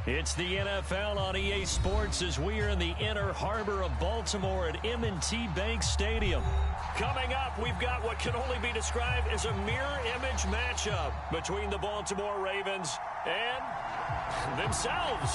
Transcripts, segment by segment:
It's the NFL on EA Sports as we are in the inner harbor of Baltimore at M&T Bank Stadium. Coming up, we've got what can only be described as a mirror image matchup between the Baltimore Ravens and themselves.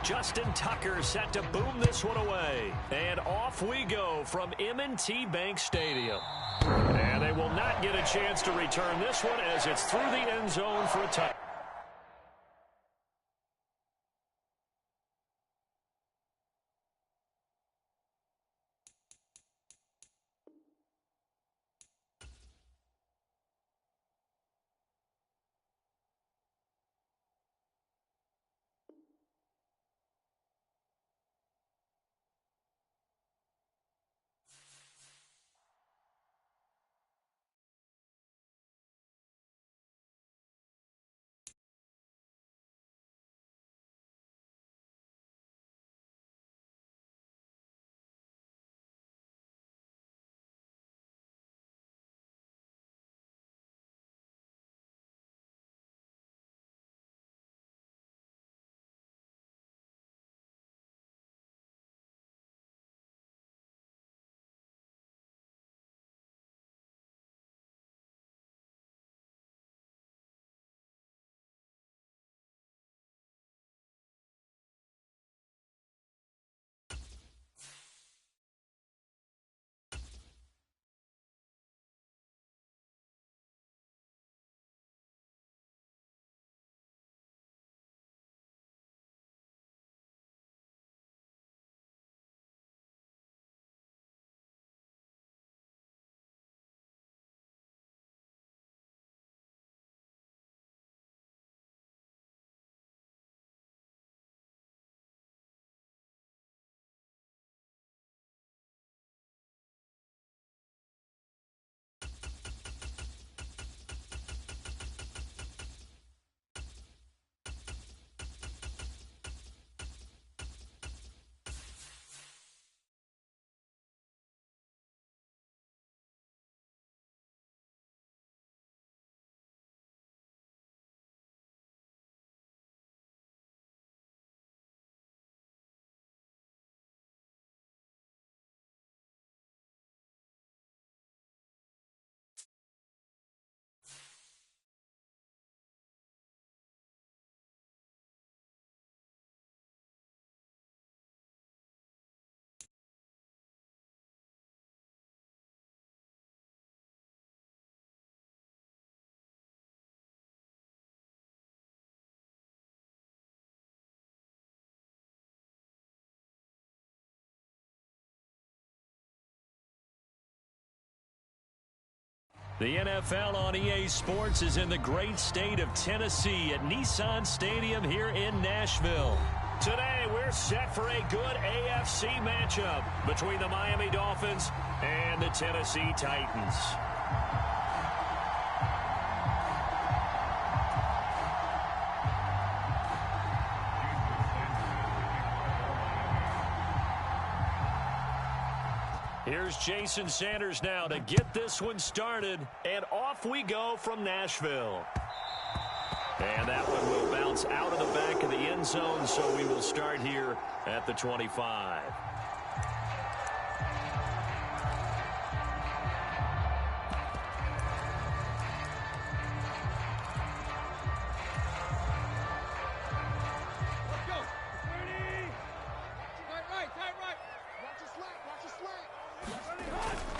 Justin Tucker set to boom this one away. And off we go from M&T Bank Stadium. And they will not get a chance to return this one as it's through the end zone for a touchdown. The NFL on EA Sports is in the great state of Tennessee at Nissan Stadium here in Nashville. Today, we're set for a good AFC matchup between the Miami Dolphins and the Tennessee Titans. Here's Jason Sanders now to get this one started, and off we go from Nashville. And that one will bounce out of the back of the end zone, so we will start here at the 25.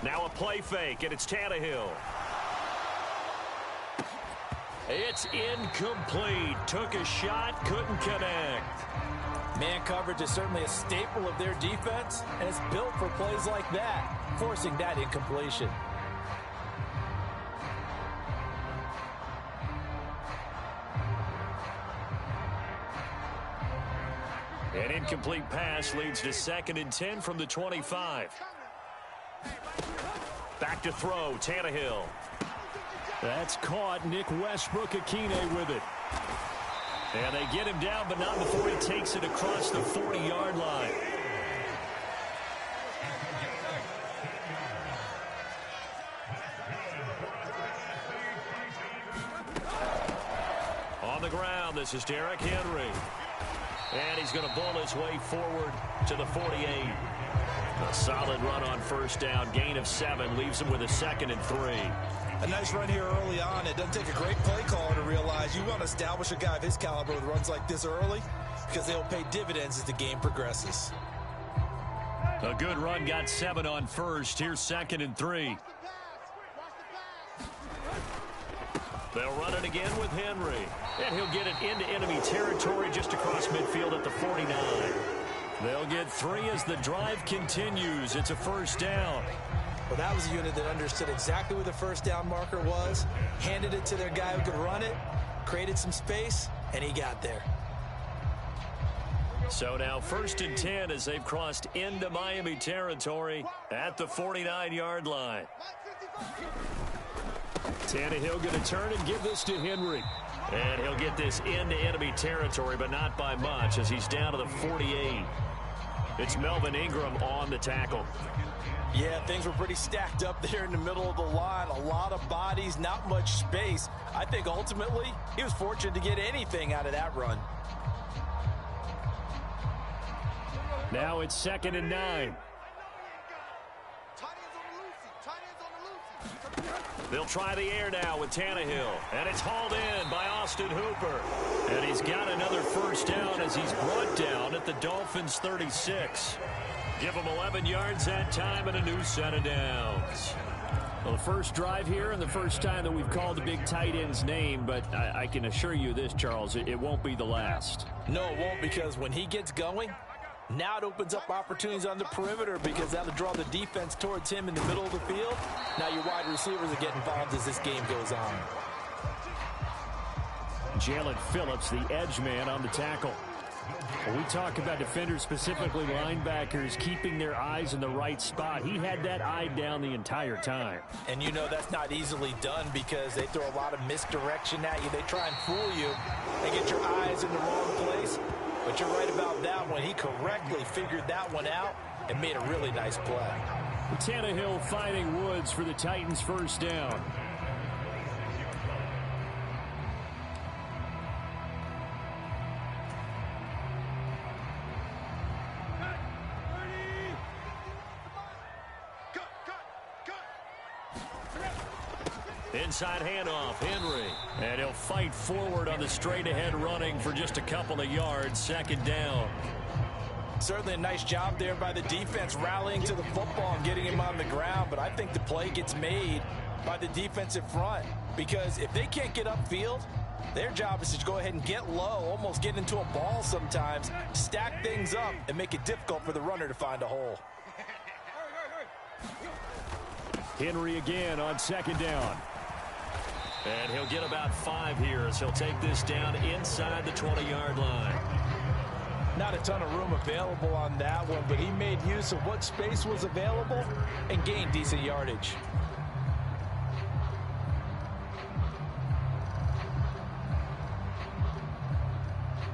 Now a play fake, and it's Tannehill. It's incomplete. Took a shot, couldn't connect. Man coverage is certainly a staple of their defense, and it's built for plays like that, forcing that incompletion. An incomplete pass leads to 2nd and 10 from the 25. Back to throw, Tannehill. That's caught. Nick Westbrook-Akine with it. And they get him down, but not before he takes it across the 40-yard line. the ground. This is Derrick Henry. And he's going to bull his way forward to the 48. A solid run on first down. Gain of 7 leaves him with a 2nd and 3. A nice run here early on. It doesn't take a great play caller to realize you want to establish a guy of his caliber with runs like this early because they'll pay dividends as the game progresses. A good run, got 7 on first. Here's 2nd and 3. They'll run it again with Henry. And he'll get it into enemy territory just across midfield at the 49. They'll get 3 as the drive continues. It's a first down. Well, that was a unit that understood exactly where the first down marker was, handed it to their guy who could run it, created some space, and he got there. So now 1st and 10 as they've crossed into Miami territory at the 49-yard line. Tannehill going to turn and give this to Henry. And he'll get this into enemy territory, but not by much as he's down to the 48. It's Melvin Ingram on the tackle. Yeah, things were pretty stacked up there in the middle of the line. A lot of bodies, not much space. I think ultimately he was fortunate to get anything out of that run. Now it's 2nd and 9. They'll try the air now with Tannehill. And it's hauled in by Austin Hooper. And he's got another first down as he's brought down at the Dolphins' 36. Give him 11 yards that time and a new set of downs. Well, the first drive here and the first time that we've called the big tight end's name, but I can assure you this, Charles, it won't be the last. No, it won't, because when he gets going, now it opens up opportunities on the perimeter because that'll draw the defense towards him in the middle of the field. Now your wide receivers are getting involved as this game goes on. Jalen Phillips, the edge man on the tackle. When we talk about defenders, specifically linebackers, keeping their eyes in the right spot, he had that eye down the entire time. And you know that's not easily done because they throw a lot of misdirection at you. They try and fool you and get your eyes in the wrong place. But you're right about that one. He correctly figured that one out and made a really nice play. Tannehill finding Woods for the Titans' first down. Inside handoff, Henry. And he'll fight forward on the straight-ahead running for just a couple of yards. 2nd down. Certainly a nice job there by the defense rallying to the football and getting him on the ground. But I think the play gets made by the defensive front. Because if they can't get upfield, their job is to go ahead and get low, almost get into a ball sometimes, stack things up, and make it difficult for the runner to find a hole. Henry again on 2nd down. And he'll get about 5 here as he'll take this down inside the 20-yard line. Not a ton of room available on that one, but he made use of what space was available and gained decent yardage.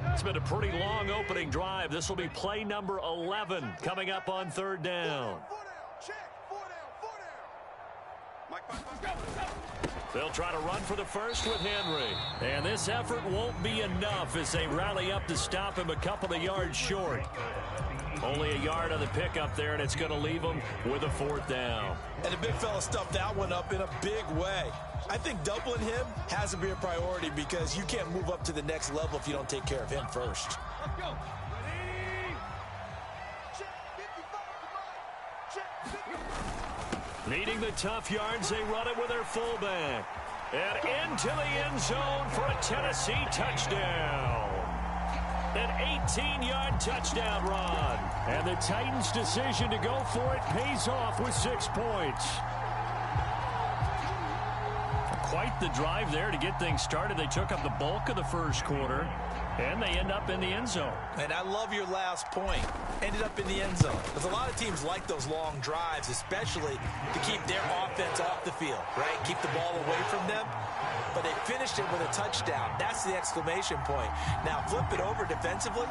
It's been a pretty long opening drive. This will be play number 11 coming up on 3rd down. They'll try to run for the first with Henry. And this effort won't be enough as they rally up to stop him a couple of yards short. Only a yard on the pickup there, and it's going to leave him with a 4th down. And the big fella stuffed that one up in a big way. I think doubling him has to be a priority because you can't move up to the next level if you don't take care of him first. Let's go. Needing the tough yards, they run it with their fullback. And into the end zone for a Tennessee touchdown. An 18-yard touchdown run. And the Titans' decision to go for it pays off with 6 points. Quite the drive there to get things started. They took up the bulk of the first quarter, and they end up in the end zone. And I love your last point. Ended up in the end zone. Because a lot of teams like those long drives, especially to keep their offense off the field, right? Keep the ball away from them. But they finished it with a touchdown. That's the exclamation point. Now, flip it over defensively.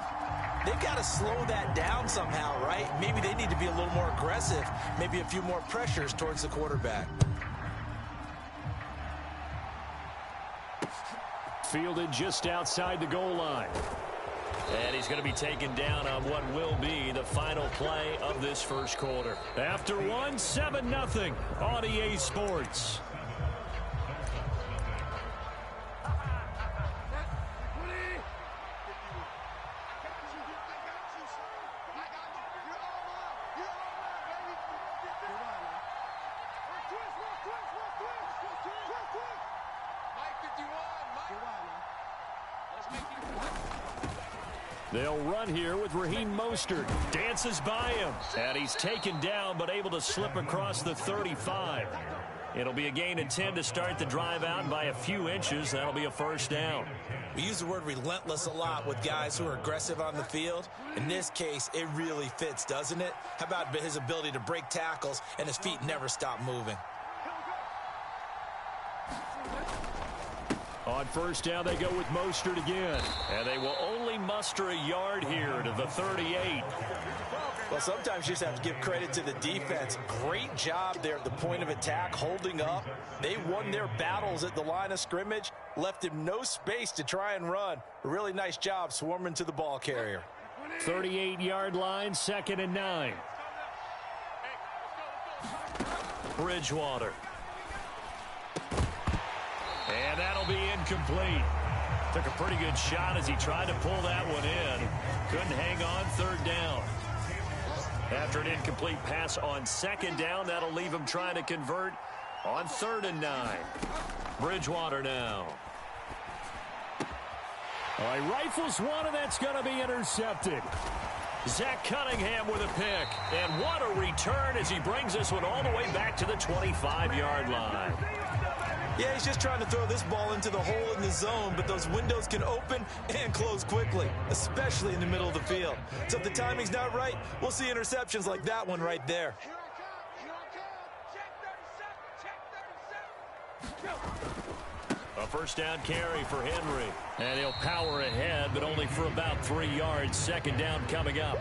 They've got to slow that down somehow, right? Maybe they need to be a little more aggressive. Maybe a few more pressures towards the quarterback. fielded just outside the goal line. And he's going to be taken down on what will be the final play of this first quarter. After one, 7-0 on EA Sports. They'll run here with Raheem Mostert. Dances by him. And he's taken down, but able to slip across the 35. It'll be a gain of 10 to start the drive out by a few inches. That'll be a first down. We use the word relentless a lot with guys who are aggressive on the field. In this case, it really fits, doesn't it? How about his ability to break tackles and his feet never stop moving? On first down, they go with Mostert again. And they will only muster a yard here to the 38. Well, sometimes you just have to give credit to the defense. Great job there at the point of attack, holding up. They won their battles at the line of scrimmage, left him no space to try and run. A really nice job swarming to the ball carrier. 38-yard line, 2nd and 9. Bridgewater. And that'll be incomplete. Took a pretty good shot as he tried to pull that one in. Couldn't hang on, 3rd down. After an incomplete pass on 2nd down, that'll leave him trying to convert on 3rd and 9. Bridgewater now. All right, rifles one, and that's going to be intercepted. Zach Cunningham with a pick. And what a return as he brings this one all the way back to the 25-yard line. Yeah, he's just trying to throw this ball into the hole in the zone, but those windows can open and close quickly, especially in the middle of the field. So if the timing's not right, we'll see interceptions like that one right there. A first down carry for Henry. And he'll power ahead, but only for about 3 yards. 2nd down coming up.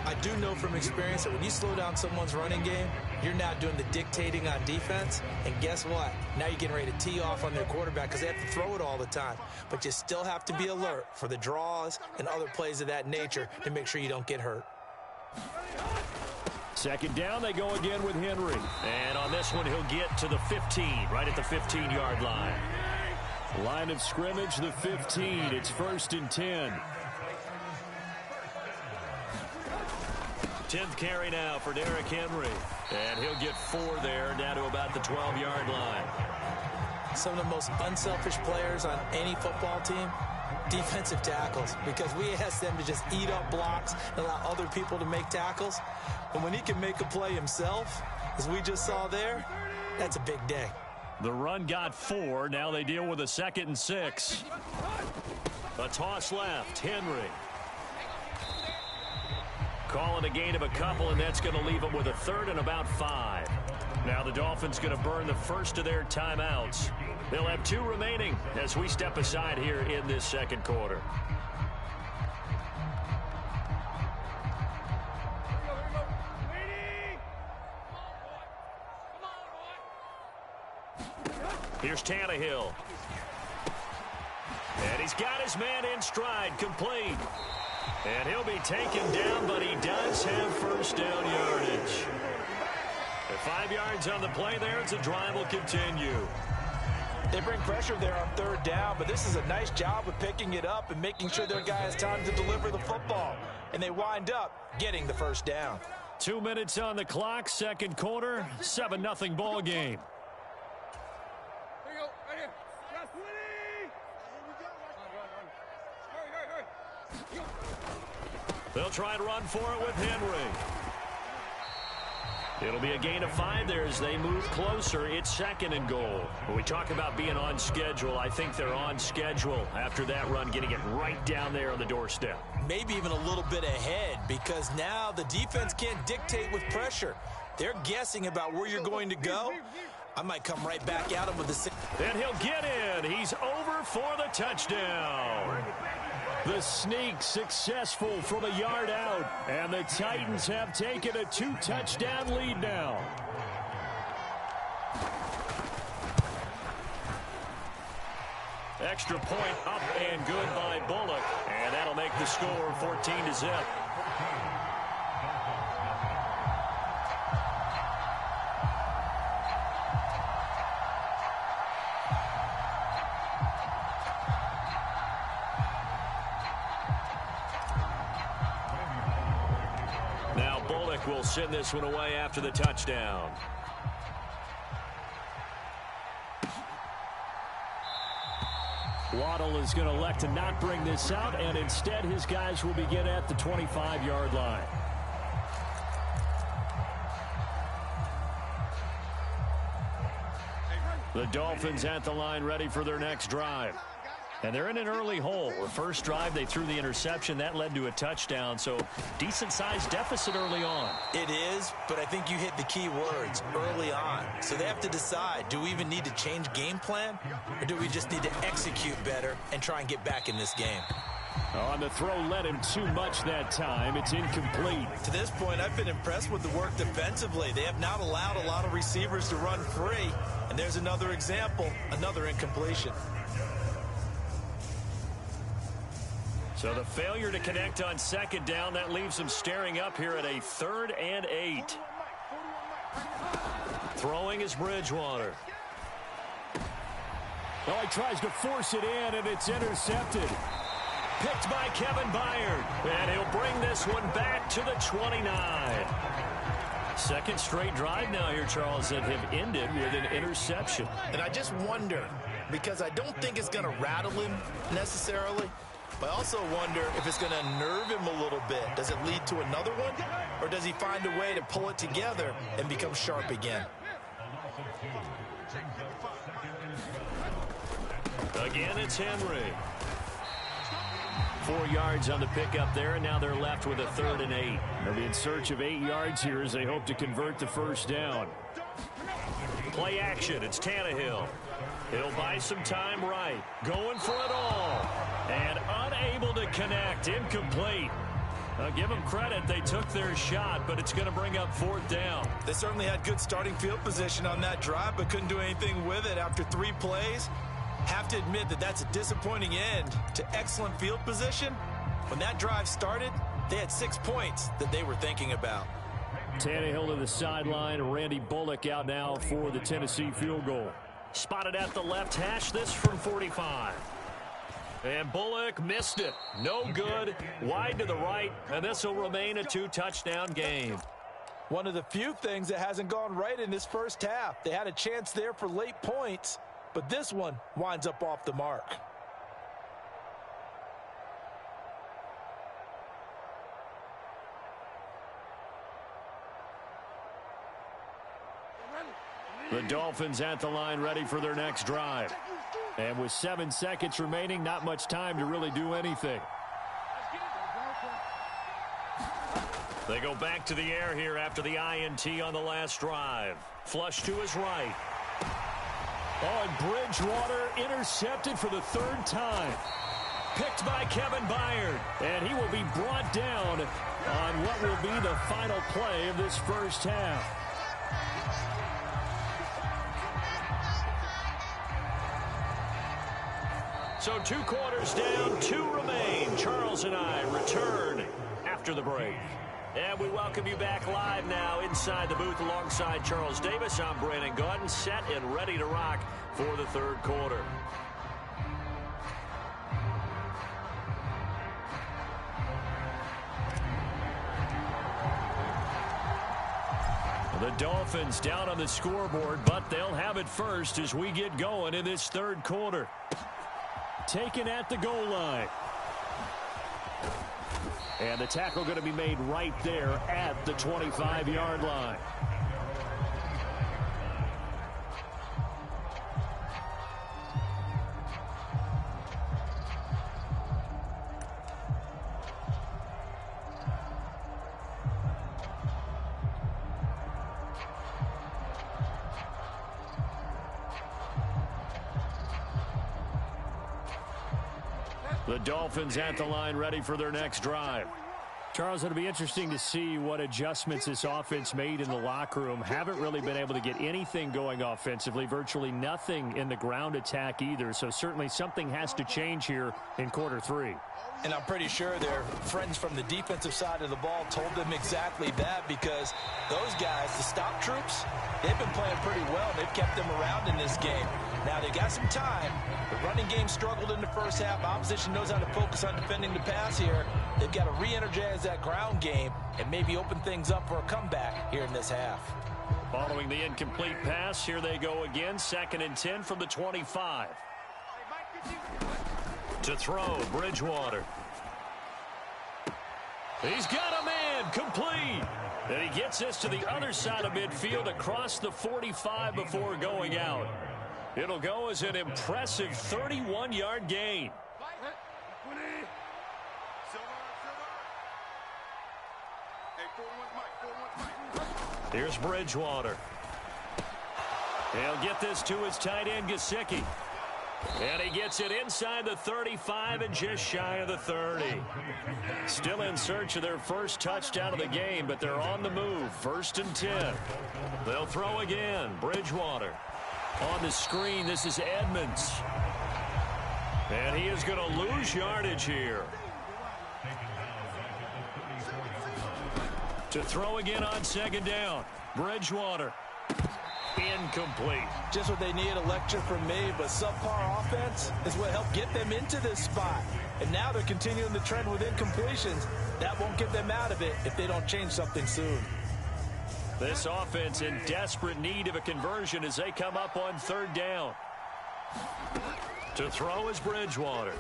I do know from experience that when you slow down someone's running game, you're now doing the dictating on defense. And guess what? Now you're getting ready to tee off on their quarterback because they have to throw it all the time. But you still have to be alert for the draws and other plays of that nature to make sure you don't get hurt. 2nd down, they go again with Henry. And on this one, he'll get to the 15, right at the 15-yard line. Line of scrimmage, the 15. It's 1st and 10. 10th carry now for Derrick Henry. And he'll get 4 there, down to about the 12-yard line. Some of the most unselfish players on any football team, defensive tackles, because we ask them to just eat up blocks and allow other people to make tackles. And when he can make a play himself, as we just saw there, that's a big day. The run got 4. Now they deal with a 2nd and 6. A toss left. Henry. Calling a gain of a couple, and that's going to leave them with a 3rd and about 5. Now the Dolphins going to burn the first of their timeouts. They'll have 2 remaining as we step aside here in this 2nd quarter. Here's Tannehill. And he's got his man in stride, complete. And he'll be taken down, but he does have first down yardage. At 5 yards on the play there, it's a drive will continue. They bring pressure there on 3rd down, but this is a nice job of picking it up and making sure their guy has time to deliver the football. And they wind up getting the first down. 2 minutes on the clock, 2nd quarter, 7-0 ball game. They'll try and run for it with Henry. It'll be a gain of 5 there as they move closer. It's 2nd and goal. When we talk about being on schedule, I think they're on schedule after that run, getting it right down there on the doorstep. Maybe even a little bit ahead, because now the defense can't dictate with pressure. They're guessing about where you're going to go. I might come right back at him with the... And he'll get in. He's over for the touchdown. The sneak successful from a yard out, and the Titans have taken a 2-touchdown lead now. Extra point up and good by Bullock. And that'll make the score 14-0. Now Bullock will send this one away after the touchdown. Waddle is going to elect to not bring this out, and instead his guys will begin at the 25-yard line. The Dolphins at the line ready for their next drive. And they're in an early hole. The first drive, they threw the interception. That led to a touchdown, so decent-sized deficit early on. It is, but I think you hit the key words, early on. So they have to decide, do we even need to change game plan, or do we just need to execute better and try and get back in this game? On the throw, led him too much that time. It's incomplete. To this point, I've been impressed with the work defensively. They have not allowed a lot of receivers to run free. And there's another example, another incompletion. So the failure to connect on second down, that leaves them staring up here at a 3rd and 8. Throwing is Bridgewater. Oh, he tries to force it in, and it's intercepted. Picked by Kevin Byard. And he'll bring this one back to the 29. Second straight drive now here, Charles, that have ended with an interception. And I just wonder, because I don't think it's going to rattle him necessarily, but I also wonder if it's going to nerve him a little bit. Does it lead to another one? Or does he find a way to pull it together and become sharp again? Again, it's Henry. 4 yards on the pickup there, and now they're left with a 3rd and 8. They'll be in search of 8 yards here as they hope to convert the first down. Play action. It's Tannehill. He'll buy some time right. Going for it all. And unable to connect. Incomplete. Give them credit. They took their shot, but it's going to bring up 4th down. They certainly had good starting field position on that drive, but couldn't do anything with it after 3 plays. Have to admit that that's a disappointing end to excellent field position. When that drive started, they had 6 points that they were thinking about. Tannehill to the sideline. Randy Bullock out now for the Tennessee field goal. Spotted at the left hash, this from 45. And Bullock missed it. No good. Wide to the right, and this will remain a 2-touchdown game. One of the few things that hasn't gone right in this first half. They had a chance there for late points, but this one winds up off the mark. The Dolphins at the line ready for their next drive. And with 7 seconds remaining, not much time to really do anything. They go back to the air here after the INT on the last drive. Flush to his right. Oh, and Bridgewater intercepted for the 3rd time. Picked by Kevin Byard. And he will be brought down on what will be the final play of this first half. So 2 quarters down, 2 remain. Charles and I return after the break. And we welcome you back live now inside the booth alongside Charles Davis. I'm BrianAkaDaddyB, set and ready to rock for the 3rd quarter. The Dolphins down on the scoreboard, but they'll have it first as we get going in this 3rd quarter. Taken at the goal line. And the tackle going to be made right there at the 25-yard line. The Dolphins at the line ready for their next drive. Charles, it'll be interesting to see what adjustments this offense made in the locker room. Haven't really been able to get anything going offensively, virtually nothing in the ground attack either. So certainly something has to change here in quarter three. And I'm pretty sure their friends from the defensive side of the ball told them exactly that, because those guys, the stop troops, they've been playing pretty well. They've kept them around in this game. Now, they got some time. The running game struggled in the first half. Opposition knows how to focus on defending the pass here. They've got to re-energize that ground game and maybe open things up for a comeback here in this half. Following the incomplete pass, here they go again. 2nd and 10 from the 25. To throw, Bridgewater. He's got a man, complete. And he gets this to the other side of midfield across the 45 before going out. It'll go as an impressive 31-yard gain. Here's Bridgewater. He'll get this to his tight end, Gesicki. And he gets it inside the 35 and just shy of the 30. Still in search of their first touchdown of the game, but they're on the move. 1st and 10. They'll throw again. Bridgewater. On the screen, this is Edmonds. And he is going to lose yardage here. To throw again on 2nd down. Bridgewater. Incomplete. Just what they need, a lecture from me, but subpar offense is what helped get them into this spot. And now they're continuing the trend with incompletions. That won't get them out of it if they don't change something soon. This offense in desperate need of a conversion as they come up on 3rd down. To throw is Bridgewater.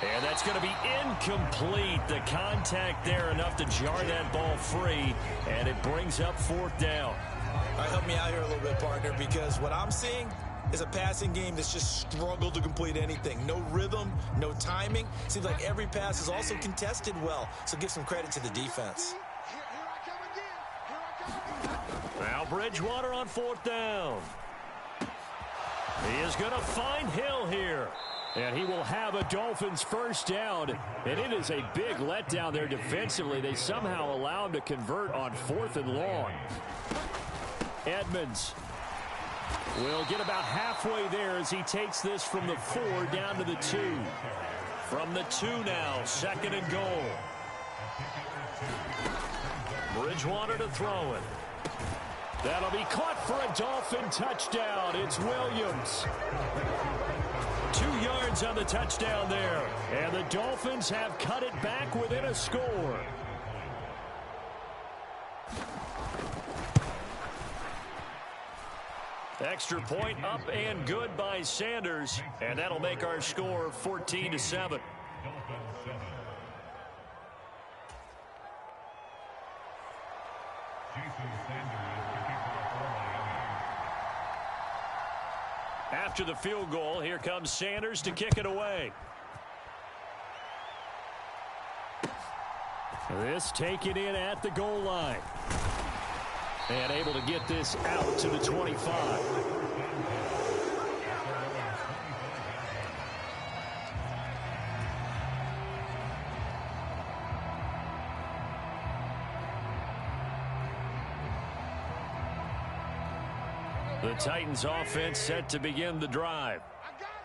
And that's going to be incomplete. The contact there enough to jar that ball free, and it brings up 4th down. All right, help me out here a little bit, partner, because what I'm seeing is a passing game that's just struggled to complete anything. No rhythm, no timing. Seems like every pass is also contested well, so give some credit to the defense. Now Bridgewater on 4th down. He is going to find Hill here. And he will have a Dolphins first down. And it is a big letdown there defensively. They somehow allow him to convert on 4th and long. Edmonds will get about halfway there as he takes this from the 4 down to the 2. From the 2 now, 2nd and goal. Bridgewater to throw it. That'll be caught for a Dolphin touchdown. It's Williams. 2 yards on the touchdown there. And the Dolphins have cut it back within a score. Extra point up and good by Sanders. And that'll make our score 14-7. After the field goal, here comes Sanders to kick it away. This taken in at the goal line. And able to get this out to the 25. The Titans offense set to begin the drive.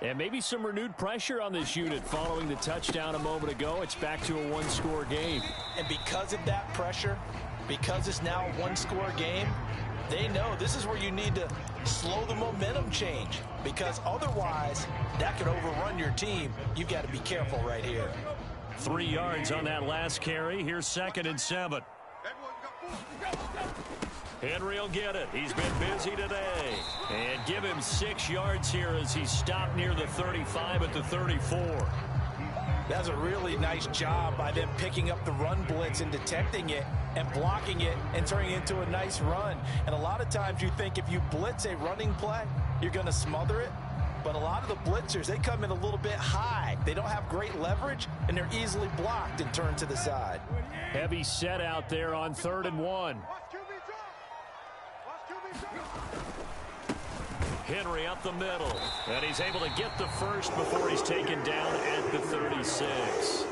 And maybe some renewed pressure on this unit following the touchdown a moment ago. It's back to a 1-score game. And because of that pressure, because it's now a 1-score game, they know this is where you need to slow the momentum change, because otherwise that could overrun your team. You've got to be careful right here. 3 yards on that last carry. Here's 2nd and 7. Henry will get it. He's been busy today. And give him 6 yards here as he stopped near the 35 at the 34. That's a really nice job by them picking up the run blitz and detecting it and blocking it and turning it into a nice run. And a lot of times you think if you blitz a running play, you're going to smother it. But a lot of the blitzers, they come in a little bit high. They don't have great leverage, and they're easily blocked and turned to the side. Heavy set out there on 3rd and 1. Henry up the middle, and he's able to get the first before he's taken down at the 36.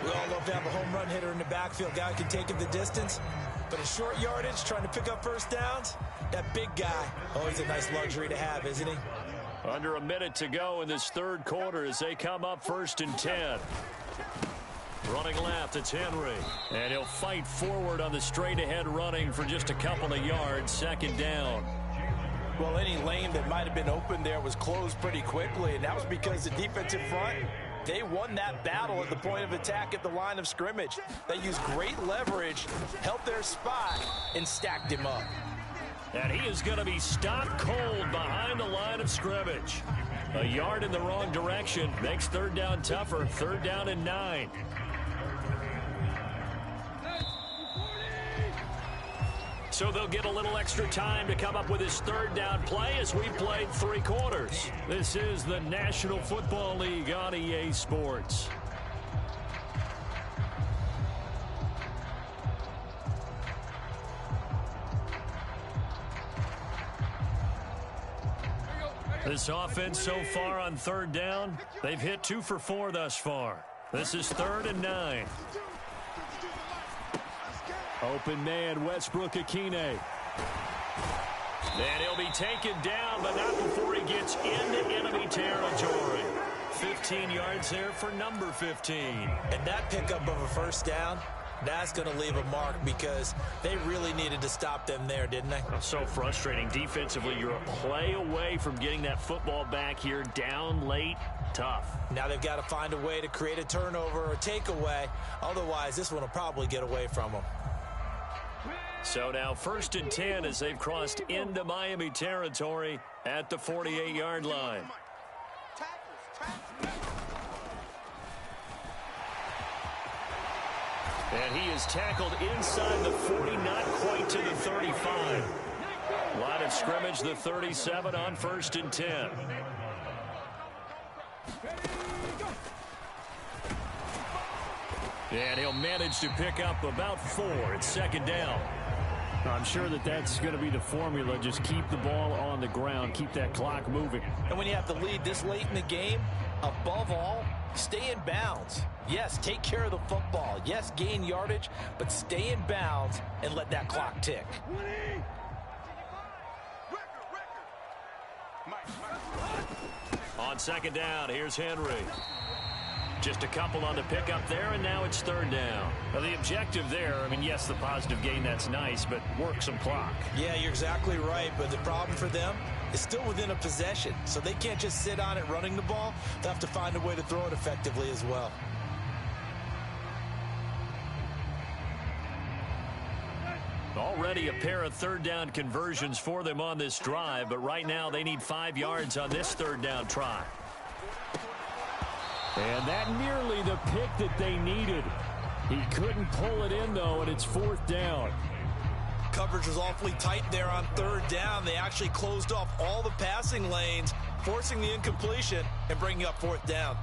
We all love to have a home run hitter in the backfield, guy who can take it the distance. But in short yardage, trying to pick up first downs, that big guy, always a nice luxury to have, isn't he? Under a minute to go in this third quarter as they come up 1st and 10. Running left, it's Henry. And he'll fight forward on the straight-ahead running for just a couple of yards, 2nd down. Well, any lane that might have been open there was closed pretty quickly, and that was because the defensive front, they won that battle at the point of attack at the line of scrimmage. They used great leverage, held their spot, and stacked him up. And he is going to be stopped cold behind the line of scrimmage. A yard in the wrong direction makes 3rd down tougher. 3rd down and 9. So they'll get a little extra time to come up with his 3rd down play as we played 3 quarters. This is the National Football League on EA Sports. This offense so far on 3rd down, they've hit 2 for 4 thus far. This is 3rd and 9. Open man, Westbrook-Ikhine. And he'll be taken down, but not before he gets into enemy territory. 15 yards there for number 15. And that pickup of a first down, that's going to leave a mark because they really needed to stop them there, didn't they? So frustrating. Defensively, you're a play away from getting that football back here. Down late, tough. Now they've got to find a way to create a turnover or takeaway. Otherwise, this one will probably get away from them. So now 1st and 10 as they've crossed into Miami territory at the 48-yard line. And he is tackled inside the 40, not quite to the 35. Line of scrimmage, the 37 on 1st and 10. And he'll manage to pick up about 4. It's 2nd down. I'm sure that's going to be the formula. Just keep the ball on the ground. Keep that clock moving. And when you have to lead this late in the game, above all, stay in bounds. Yes, take care of the football. Yes, gain yardage, but stay in bounds and let that clock tick. On 2nd down, here's Henry. Just a couple on the pickup there, and now it's 3rd down. Now, the objective there, I mean, yes, the positive gain, that's nice, but work some clock. Yeah, you're exactly right, but the problem for them is still within a possession, so they can't just sit on it running the ball. They'll have to find a way to throw it effectively as well. Already a pair of 3rd down conversions for them on this drive, but right now they need 5 yards on this 3rd down try. And that nearly the pick that they needed. He couldn't pull it in, though, and it's 4th down. Coverage was awfully tight there on 3rd down. They actually closed off all the passing lanes, forcing the incompletion and bringing up 4th down.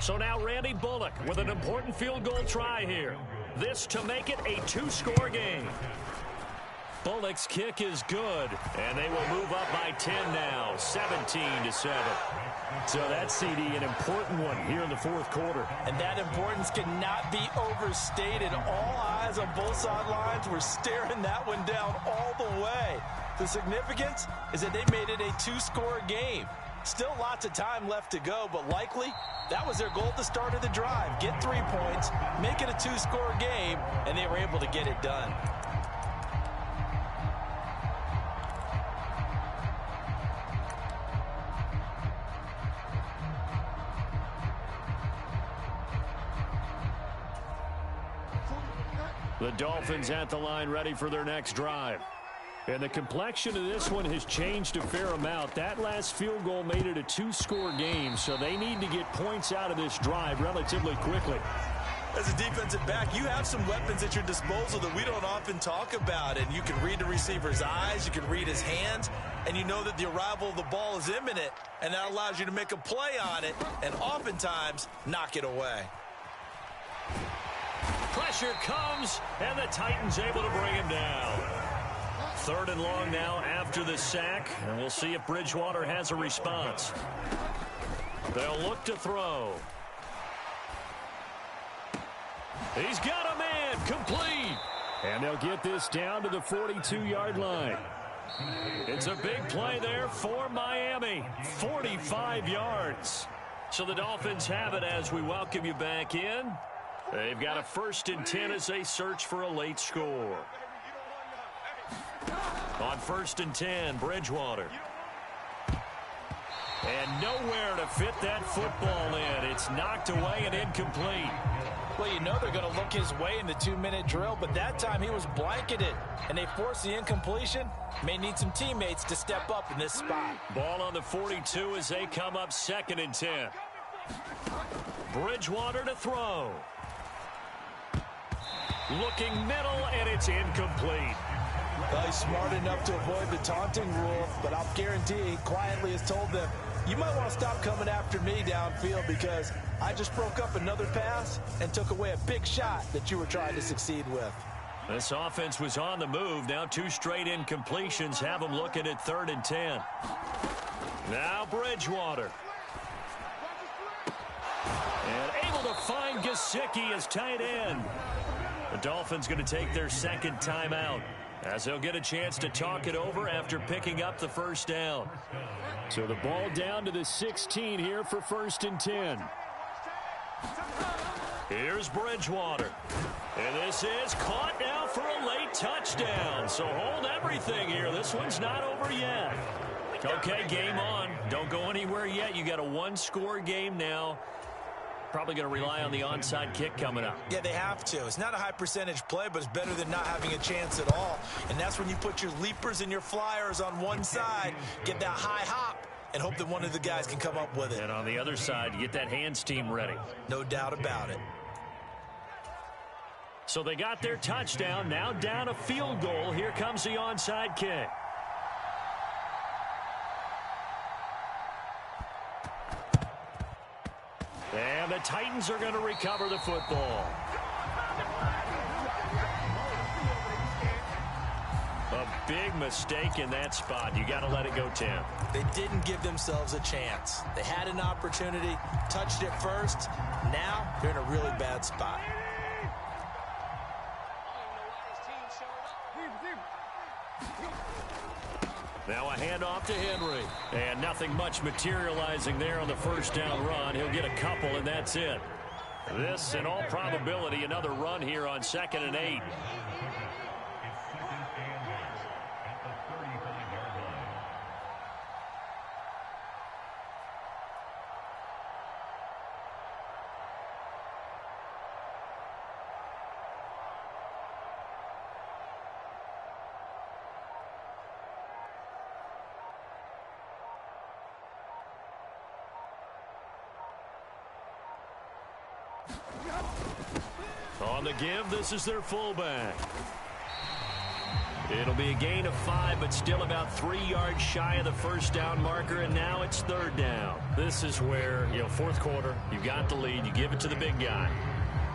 So now Randy Bullock with an important field goal try here. This to make it a 2-score game. Bullock's kick is good, and they will move up by 10 now, 17-7. So that's, CD, an important one here in the 4th quarter. And that importance cannot be overstated. All eyes on both sidelines were staring that one down all the way. The significance is that they made it a 2-score game. Still lots of time left to go, but likely that was their goal at the start of the drive. Get 3 points, make it a 2-score game, and they were able to get it done. The Dolphins at the line ready for their next drive. And the complexion of this one has changed a fair amount. That last field goal made it a 2-score game, so they need to get points out of this drive relatively quickly. As a defensive back, you have some weapons at your disposal that we don't often talk about, and you can read the receiver's eyes, you can read his hands, and you know that the arrival of the ball is imminent, and that allows you to make a play on it and oftentimes knock it away. Pressure comes, and the Titans able to bring him down. 3rd and long now after the sack, and we'll see if Bridgewater has a response. They'll look to throw. He's got a man, complete. And they'll get this down to the 42-yard line. It's a big play there for Miami. 45 yards. So the Dolphins have it as we welcome you back in. They've got a 1st and 10 as they search for a late score. On 1st and 10, Bridgewater. And nowhere to fit that football in. It's knocked away and incomplete. Well, you know they're going to look his way in the 2-minute drill, but that time he was blanketed, and they forced the incompletion. May need some teammates to step up in this spot. Ball on the 42 as they come up 2nd and 10. Bridgewater to throw. Looking middle, and it's incomplete. Well, he's smart enough to avoid the taunting rule, but I'll guarantee he quietly has told them, you might want to stop coming after me downfield because I just broke up another pass and took away a big shot that you were trying to succeed with. This offense was on the move. Now 2 straight incompletions have them looking at 3rd and 10. Now Bridgewater. And able to find Gesicki as tight end. The Dolphins going to take their 2nd timeout as they'll get a chance to talk it over after picking up the 1st down. So the ball down to the 16 here for 1st and 10. Here's Bridgewater. And this is caught now for a late touchdown. So hold everything here. This one's not over yet. Okay, game on. Don't go anywhere yet. You got a 1-score game now. Probably going to rely on the onside kick coming up. Yeah, they have to. It's not a high percentage play, but it's better than not having a chance at all. And that's when you put your leapers and your flyers on one side, get that high hop, and hope that one of the guys can come up with it. And on the other side, you get that hands team ready. No doubt about it. So they got their touchdown. Now down a field goal. Here comes the onside kick. And the Titans are going to recover the football. A big mistake in that spot. You got to let it go, Tim. They didn't give themselves a chance. They had an opportunity, touched it first. Now they're in a really bad spot. Now a handoff to Henry. And nothing much materializing there on the 1st down run. He'll get a couple, and that's it. This, in all probability, another run here on 2nd and 8. On the give, this is their fullback. It'll be a gain of 5, but still about 3 yards shy of the 1st down marker, and now it's 3rd down. This is where, 4th quarter, you got the lead, you give it to the big guy.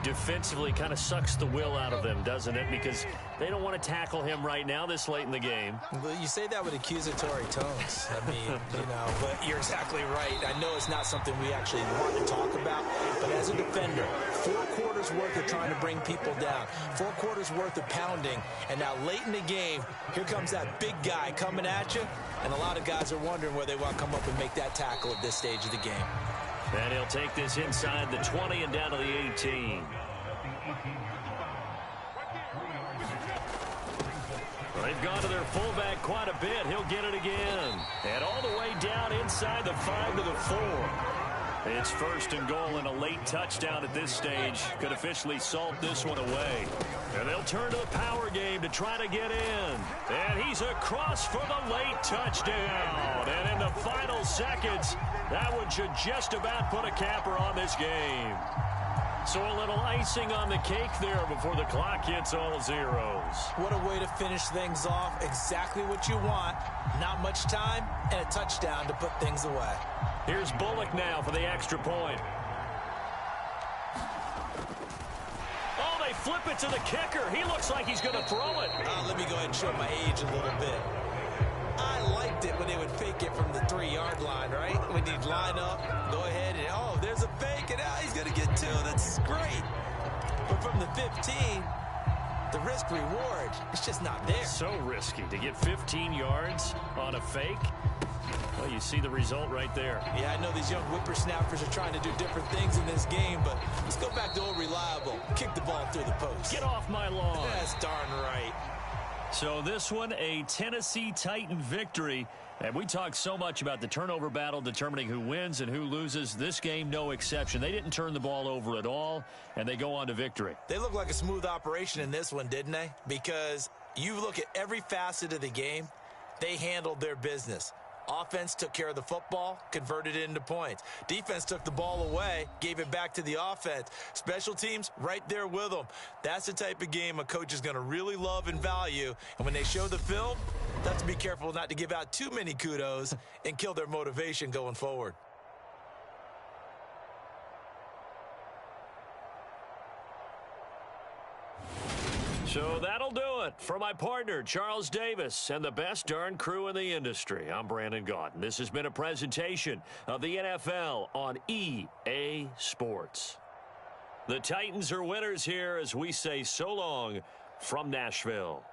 Defensively kind of sucks the will out of them, doesn't it? Because they don't want to tackle him right now this late in the game. Well, you say that with accusatory tones. I mean, but you're exactly right. I know it's not something we actually want to talk about, but as a defender, 4 quarters worth of trying to bring people down, 4 quarters worth of pounding, and now late in the game, here comes that big guy coming at you, and a lot of guys are wondering where they want to come up and make that tackle at this stage of the game. And he'll take this inside the 20 and down to the 18. They've gone to their fullback quite a bit. He'll get it again. And all the way down inside the 5 to the 4. It's 1st and goal, and a late touchdown at this stage could officially salt this one away. And they'll turn to the power game to try to get in. And he's across for the late touchdown. And in the final seconds, that one should just about put a capper on this game. So a little icing on the cake there before the clock hits all zeros. What a way to finish things off. Exactly what you want. Not much time and a touchdown to put things away. Here's Bullock now for the extra point. Oh, they flip it to the kicker. He looks like he's going to throw it. Let me go ahead and show my age a little bit. I liked it when they would fake it from the 3-yard line, right? When you'd line up, go ahead, and oh, there's a fake, and now he's going to get 2. That's great. But from the 15, the risk-reward, it's just not there. So risky to get 15 yards on a fake. Well, you see the result right there. Yeah, I know these young whippersnappers are trying to do different things in this game, but let's go back to old reliable. Kick the ball through the post. Get off my lawn. That's darn right. So this one, a Tennessee Titan victory. And we talked so much about the turnover battle determining who wins and who loses. This game, no exception. They didn't turn the ball over at all, and they go on to victory. They look like a smooth operation in this one, didn't they? Because you look at every facet of the game, they handled their business. Offense took care of the football, converted it into points. Defense took the ball away, gave it back to the offense. Special teams, right there with them. That's the type of game a coach is going to really love and value. And when they show the film, they have to be careful not to give out too many kudos and kill their motivation going forward. So that'll do it for my partner, Charles Davis, and the best darn crew in the industry. I'm BrianAkaDaddyB. This has been a presentation of the NFL on EA Sports. The Titans are winners here as we say so long from Nashville.